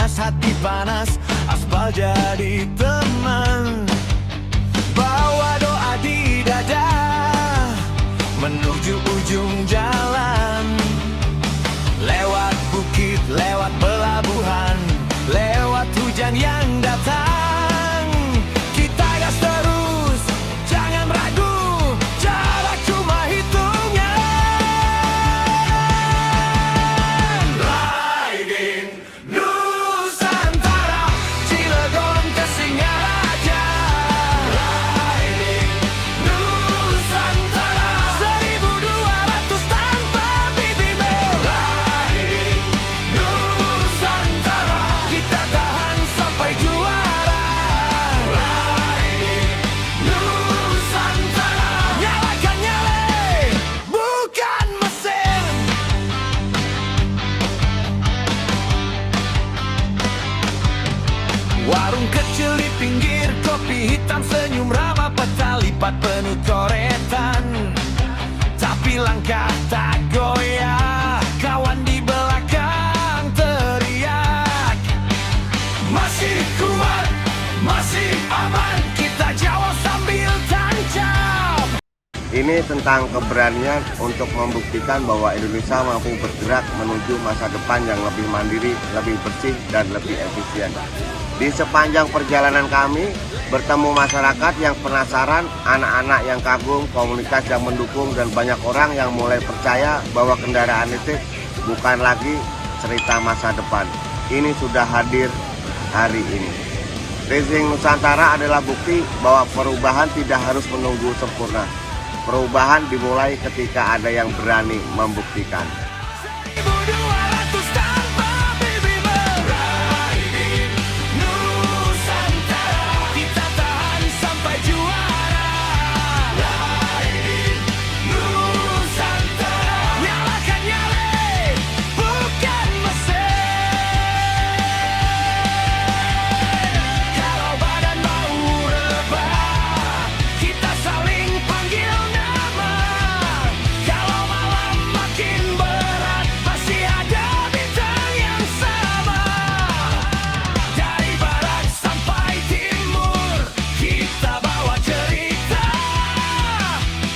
panas, hati panas, aspal jadi teman. Bawa doa di dada menuju ujung jalan. Lewat bukit, lewat pelabuhan, lewat hujan yang datang. Kita gas terus, jangan ragu, jarak cuma hitungan. Riding Nusantara, Cilegon ke Singaraja. Riding Nusantara, 1200 tanpa bimbingan. Riding Nusantara, kita tahan sampai juara. Riding Nusantara, nyalakan nyale, bukan mesin. Warung kecil di pinggir, kopi hitam, senyum ramah, peta lipat penuh coretan. Tapi langkah tak goyah, kawan di belakang teriak. Masih kuat, masih aman, kita jawab sambil tancap. Ini tentang keberanian untuk membuktikan bahwa Indonesia mampu bergerak menuju masa depan yang lebih mandiri, lebih bersih, dan lebih efisien. Di sepanjang perjalanan kami, bertemu masyarakat yang penasaran, anak-anak yang kagum, komunitas yang mendukung, dan banyak orang yang mulai percaya bahwa kendaraan listrik bukan lagi cerita masa depan. Ini sudah hadir hari ini. Racing Nusantara adalah bukti bahwa perubahan tidak harus menunggu sempurna. Perubahan dimulai ketika ada yang berani membuktikan. 1200 tanpa bimbingan. Riding Nusantara, kita tahan sampai juara. Riding Nusantara, nyalakan nyale, bukan mesin. Kalau badan mau rebah, kita saling panggil nama. Kalau malam makin berat, masih ada bintang yang sama. Dari barat sampai timur, kita bawa cerita.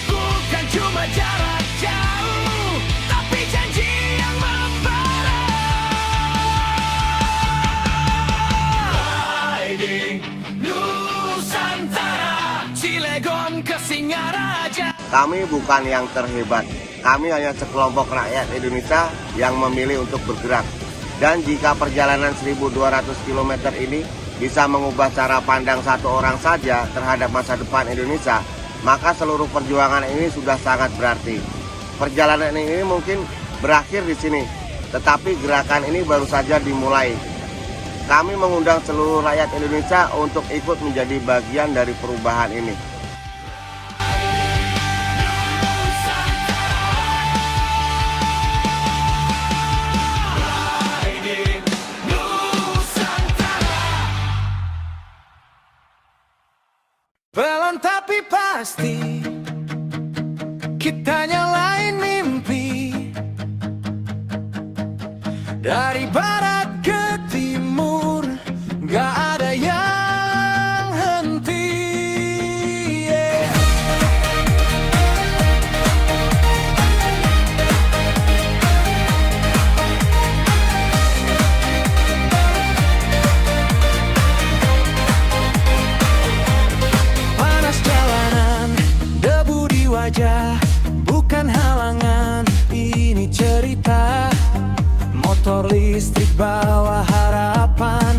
Bukan cuma jarak jauh, tapi janji yang membara. Riding Nusantara, Cilegon ke Singaraja. Kami bukan yang terhebat, kami hanya sekelompok rakyat Indonesia yang memilih untuk bergerak. Dan jika perjalanan 1200 km ini bisa mengubah cara pandang satu orang saja terhadap masa depan Indonesia, maka seluruh perjuangan ini sudah sangat berarti. Perjalanan ini mungkin berakhir di sini, tetapi gerakan ini baru saja dimulai. Kami mengundang seluruh rakyat Indonesia untuk ikut menjadi bagian dari perubahan ini. Riding Nusantara, pelan tapi pasti, kita nyalain mimpi. Dari barat ke timur, gak ada yang henti. Yeah. Panas jalanan, debu di wajah, bukan halangan, ini cerita. Motor listrik bawa harapan,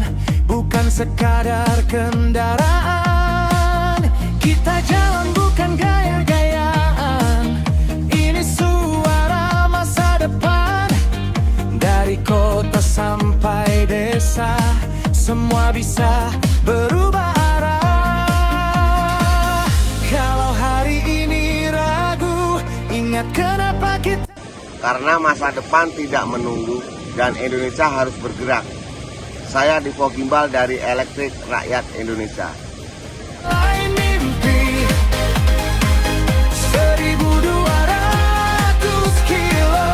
bukan sekadar kendaraan. Kita jalan bukan gaya-gayaan, ini suara masa depan. Dari kota sampai desa, semua bisa berubah arah. Kalau hari ini ragu, ingat kenapa kita. Karena masa depan tidak menunggu dan Indonesia harus bergerak. Saya Dipo Gimbal dari Elektrik Rakyat Indonesia. Lain mimpi 1200 kilo,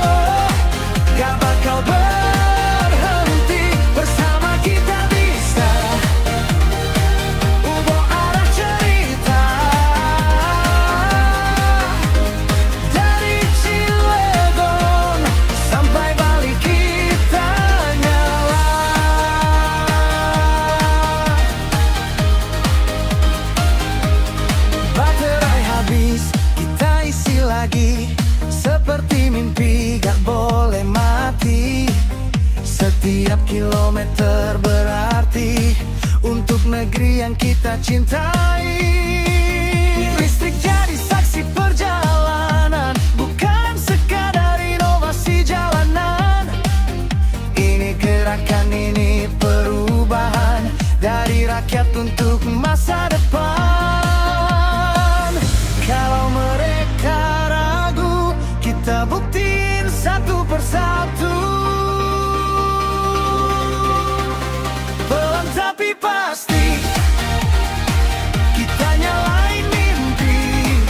gak bakal berhenti bersama kita. kilometer berarti untuk negeri yang kita cintai. Listrik jadi saksi perjalanan, bukan sekadar inovasi jalanan. Ini gerakan, ini perubahan dari rakyat untuk masa depan. Kalau mereka ragu, kita buktiin satu persatu. Pelan tapi pasti, kita nyalain mimpi.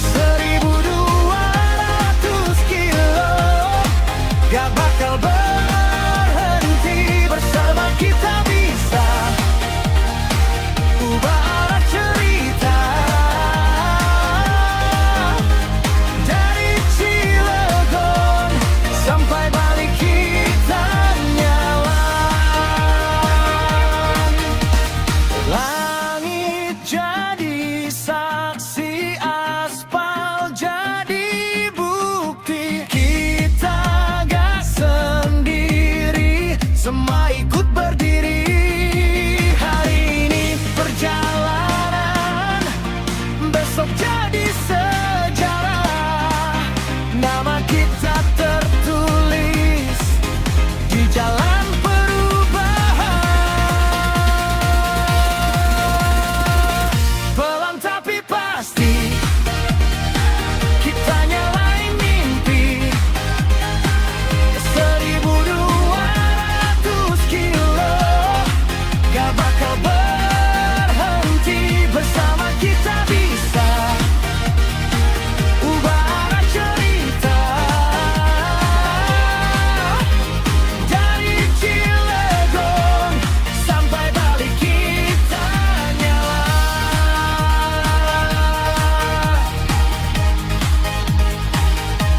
1.200 kilo, gak bakal berhenti. Bersama kita bisa ubah arah cerita. Dari Cilegon sampai balik kita nyalan. Langit jadi saksi, aspal jadi bukti. Kita gak sendiri, semua ikut berdiri. Hari ini perjalanan, besok jadi sejarah. Nama kita tertulis di jalan perubahan. Pelan tapi pasti, kita nyalain mimpi. 1.200 kilo, gak bakal berhenti. Bersama kita bisa ubah arah cerita. Dari Cilegon sampai balik kita nyala.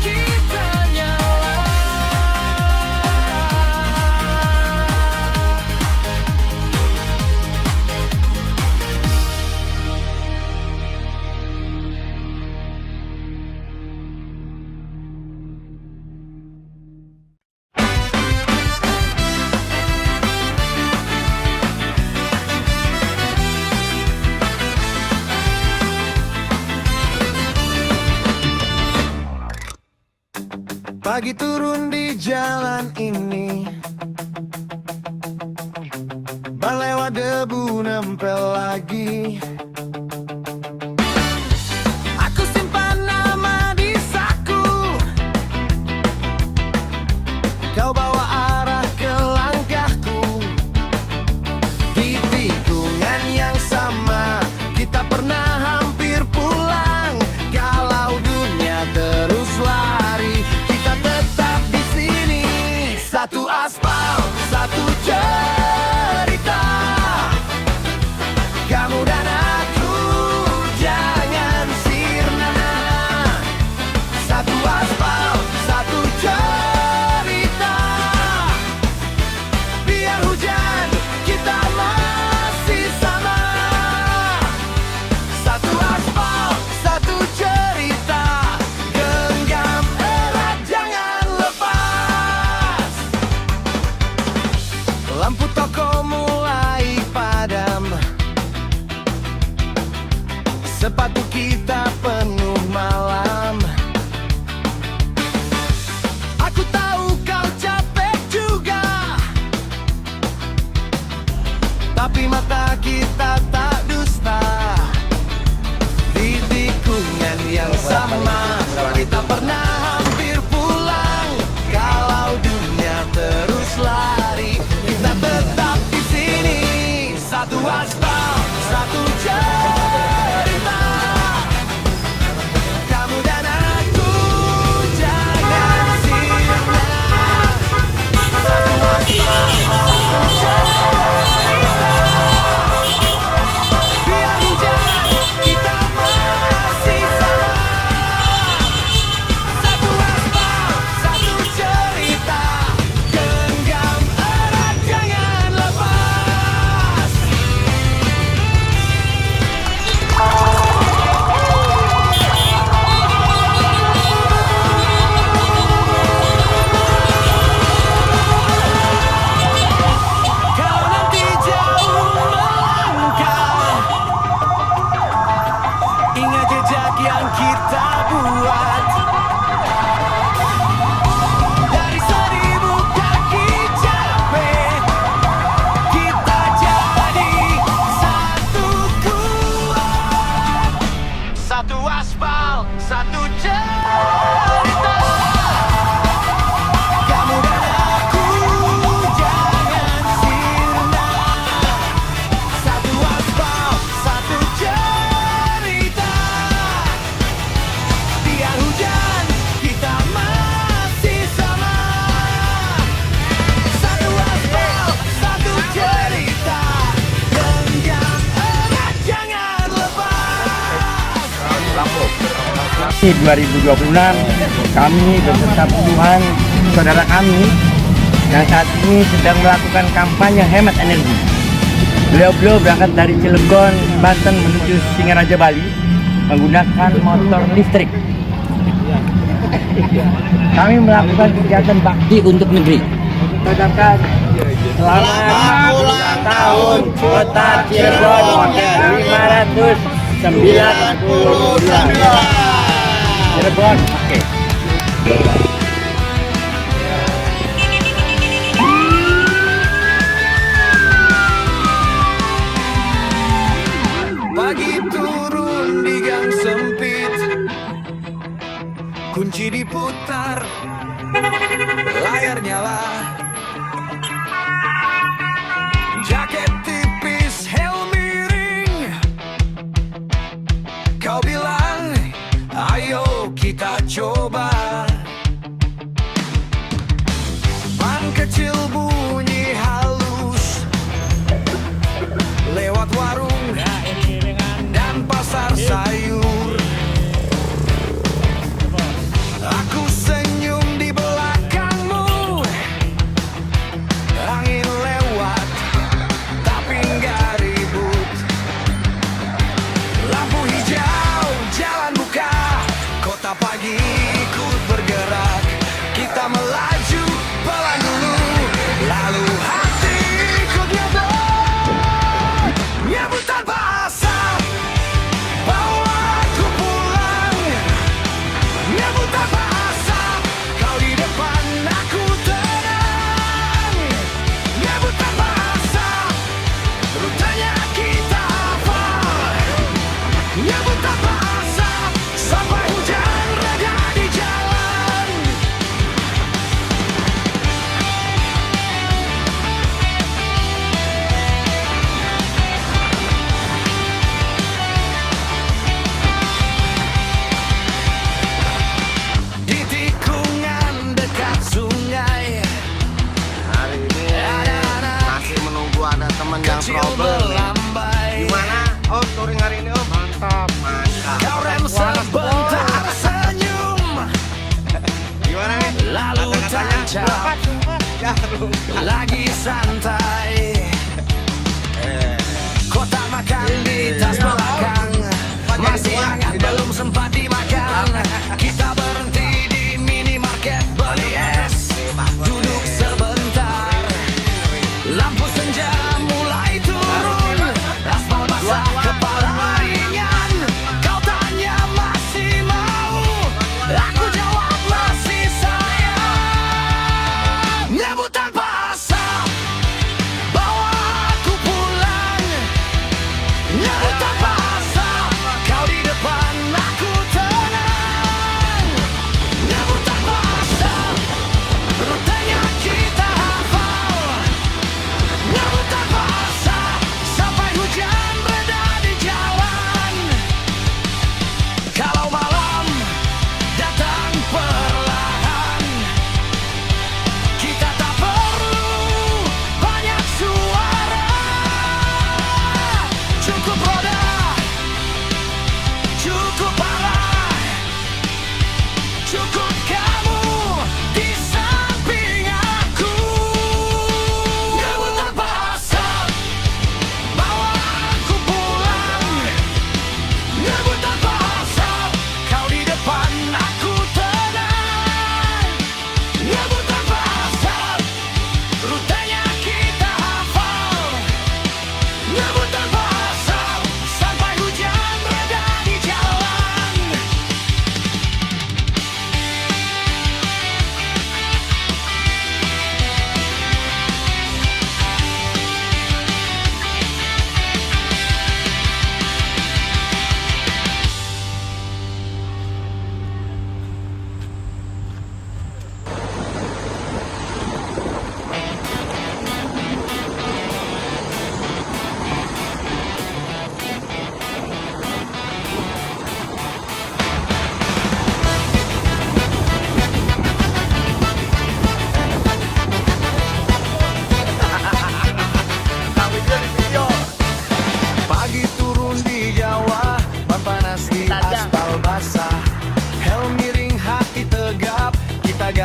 Kita nyala. Pagi turun di jalan ini, ban lewat debu nempel lagi. Aku simpan nama di saku, kau bawa arah ke langkahku. Di tikungan yang sama, kita pernah hampir pulang. Kalau dunia terus lari, kita tetap di sini. Satu aspal, satu cerita. Kamu dan aku jangan sirna. Satu aspal, satu cerita. Biar hujan, kita masih sama. Satu aspal, satu cerita. Genggam erat, jangan lepas. Lampu toko mulai padam, sepatu kita penuh malam. Aku tahu kau capek juga, tapi mata kita tak dusta. Di tikungan yang sama, kita pernah hampir pulang. Kalau dunia terus lari, kita tetap di sini. Satu aspal, satu cerita. Kamu dan aku jangan sirna. Satu aspal, satu cerita. Biar hujan, kita masih sama. Satu aspal, satu cerita. Genggam erat, jangan lepas. 2026 kami beserta puluhan saudara kami yang saat ini sedang melakukan kampanye hemat energi. Beliau berangkat dari Cilegon, Banten menuju Singaraja, Bali menggunakan motor listrik. Kami melakukan kegiatan bakti untuk negeri. Ucapkan selamat ulang tahun Kota Cilegon 599. Cilegon, oke. Pagi turun di gang sempit, kunci diputar, layar nyala, jaket tipis, helm miring. Kau bilang, ayo kita coba. Ban kecil bunyi halus lewat warung dan pasar sayur. Aku senyum di belakangmu, angin lewat tapi nggak ribut. Lampu hijau, jalan buka, kota pagi ikut bergerak. Kita melaju pelan dulu, lalu hati ikut nyebut tanpa asal. Bawa aku pulang, nyebut tanpa asal. Kau di depan, aku tenang. Nyebut tanpa asal, rutenya kita hafal. Nyebut tanpa asal, sampai hujan reda di jalan. Di tikungan dekat sungai, Hari ini ada anak masih menunggu ada teman yang kecil trouble nih. berlambai. Gimana? Om, touring hari ini Om? Mantap. Kau rem sebentar, senyum, Gimana nih? lalu Kata-katanya? tancap, Ya, lupa. lagi santai. Kotak makan di tas belakang, masih hangat belum sempat dimakan. Kita berhenti di minimarket beli es, duduk sebentar. Lampu senja mulai turun, aspal basah kepala ringan. Kau tanya masih mau, aku jawab masih sayang. Nyebut tanpa asal, bawa aku pulang. Nyebut tanpa asal, kau di depan, aku tenang. Nyebut tanpa asal, rutenya kita hafal. Nyebut tanpa asal, sampai hujan reda di jalan. Kalau malam datang perlahan, kita tak perlu banyak suara. Cukup roda, cukup arah, cukup kamu di samping aku. Nyebut tanpa asal, bawa aku pulang. Nyebut tanpa asal, kau di depan, aku tenang. Nyebut tanpa asal, rutenya kita hafal. Nyebut tanpa asal,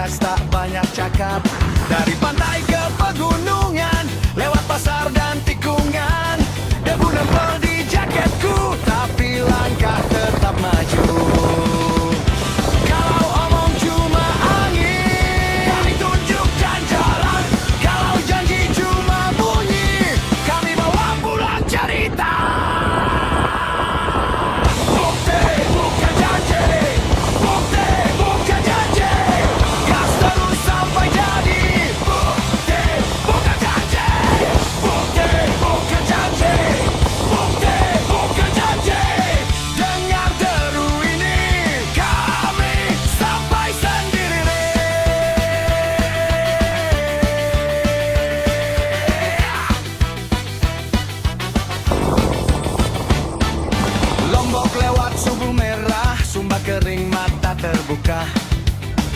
jelas tak banyak cakap. Dari pantai ke pegunungan, lewat pasar dan tikungan, debu nempel di jaketku, tapi langkah tetap maju. Kalau omong cuma angin, kami tunjukkan jalan. Kalau janji cuma bunyi, kami bawa pulang cerita. Bukti bukan janji, bukti bukan janji, gas terus sampai jadi. Bukti bukan janji, bukti bukan janji, bukti bukan janji. Dengar deru ini, kami sampai sendiri. Lombok lewat Subuh Merah, Sumba kering mata terbuka.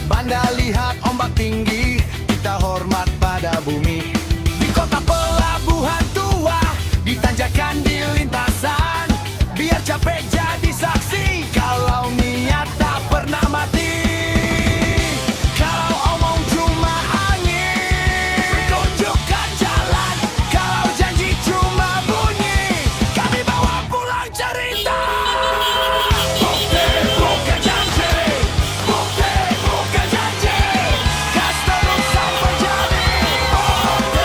Banda lihat ombak tinggi, kita hormat pada bumi. Di kota pelabuhan tua, di tanjakan di lintasan, biar capek jadi saksi, kalau niat tak pernah mati. Kalau omong cuma angin, tunjukkan jalan. Kalau janji cuma bunyi, kami bawa pulang cerita. Bukti bukan janji, bukti bukan janji, gas terus sampai jadi. Bukti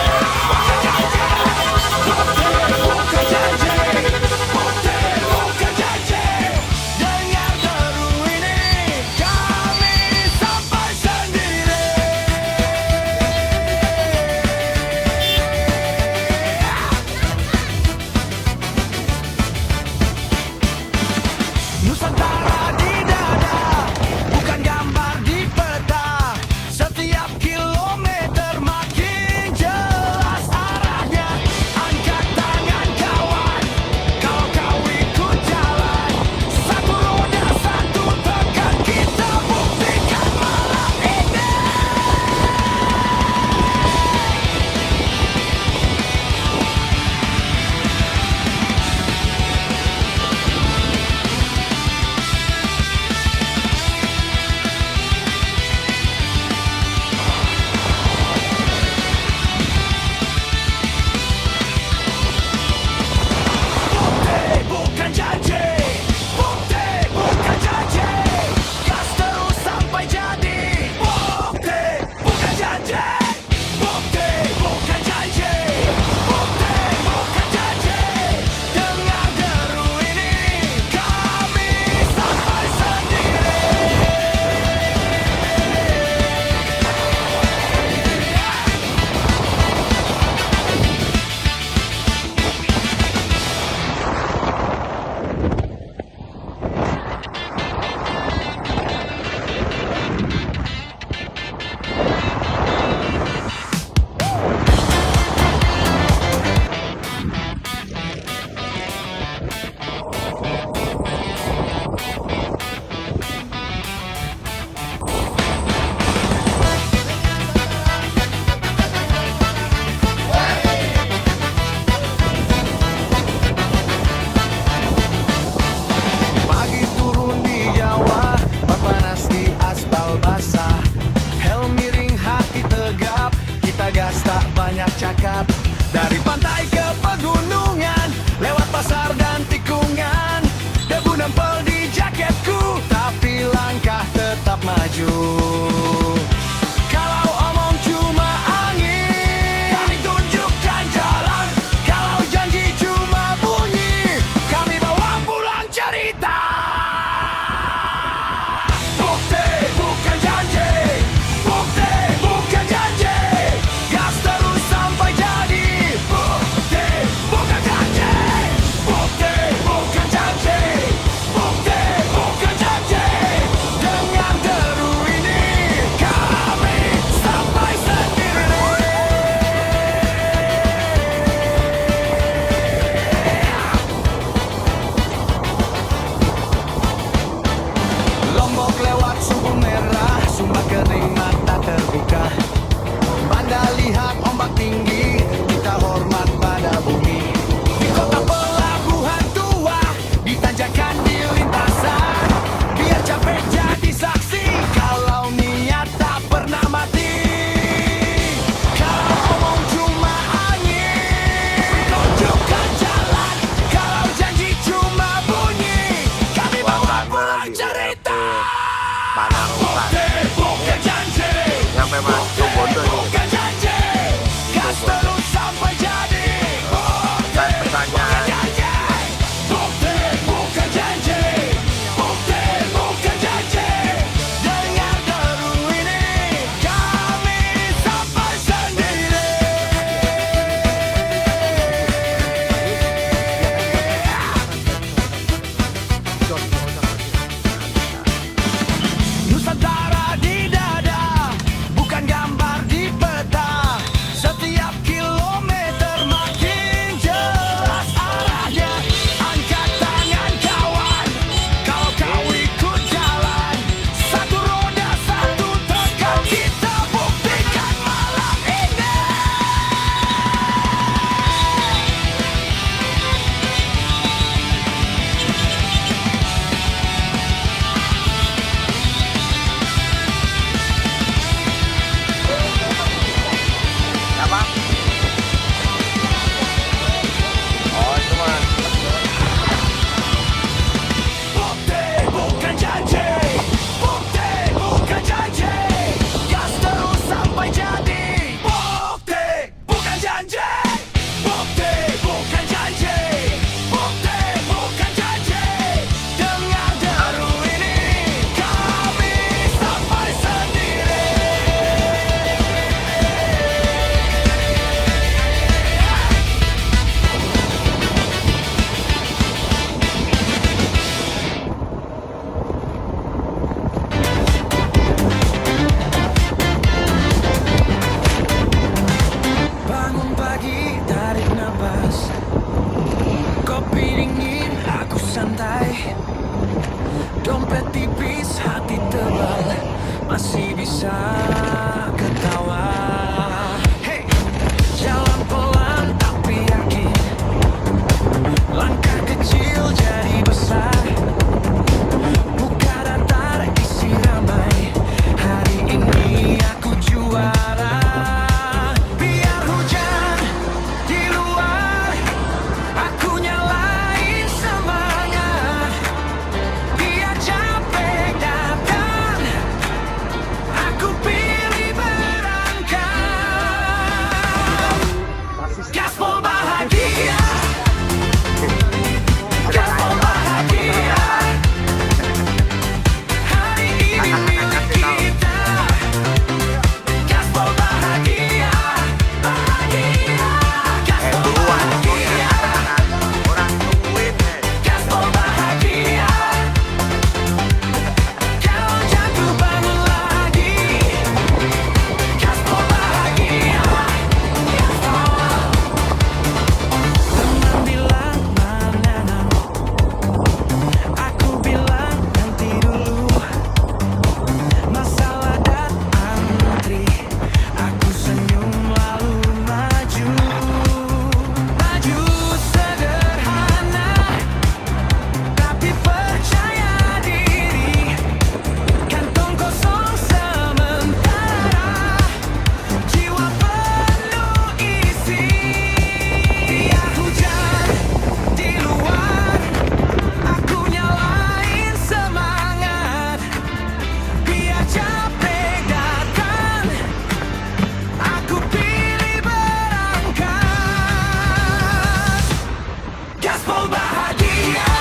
Gaspol bahagia,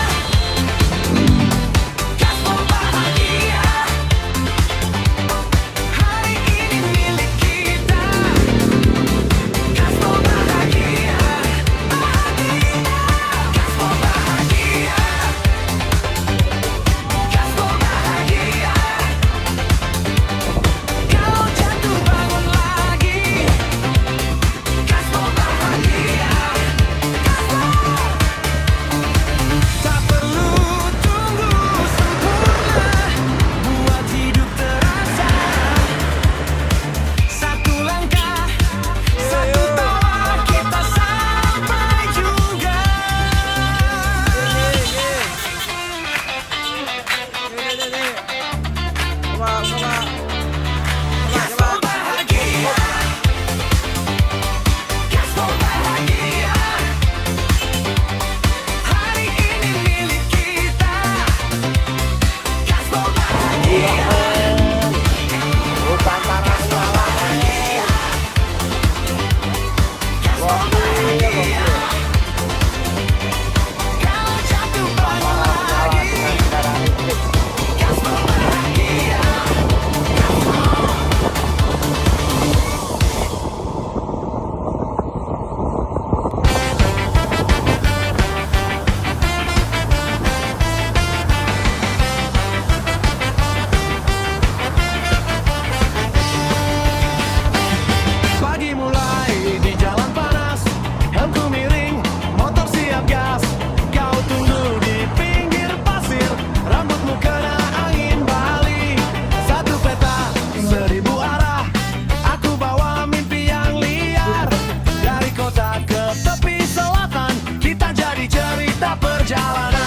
gaspol bahagia. Hari ini milik kita. Gaspol bahagia, bahagia. Gaspol bahagia, gaspol bahagia. Kalau jatuh bangun lagi. Gaspol bahagia, gaspol. Tak perlu tunggu sempurna buat hidup terasa. Satu langkah, satu tawa kita sampai juga. Gaspol bahagia, gaspol bahagia. Hari ini milik kita. Gaspol bahagia, gaspol bahagia. Kalau jatuh bangun lagi. Gaspol bahagia. Pagi mulai di jalan panas, helmku miring, motor siap gas. Kau tunggu di pinggir pasir, rambutmu kena angin balik. Satu peta, 1000 arah, aku bawa mimpi yang liar. Dari kota ke tepi selatan, kita jadi cerita perjalanan.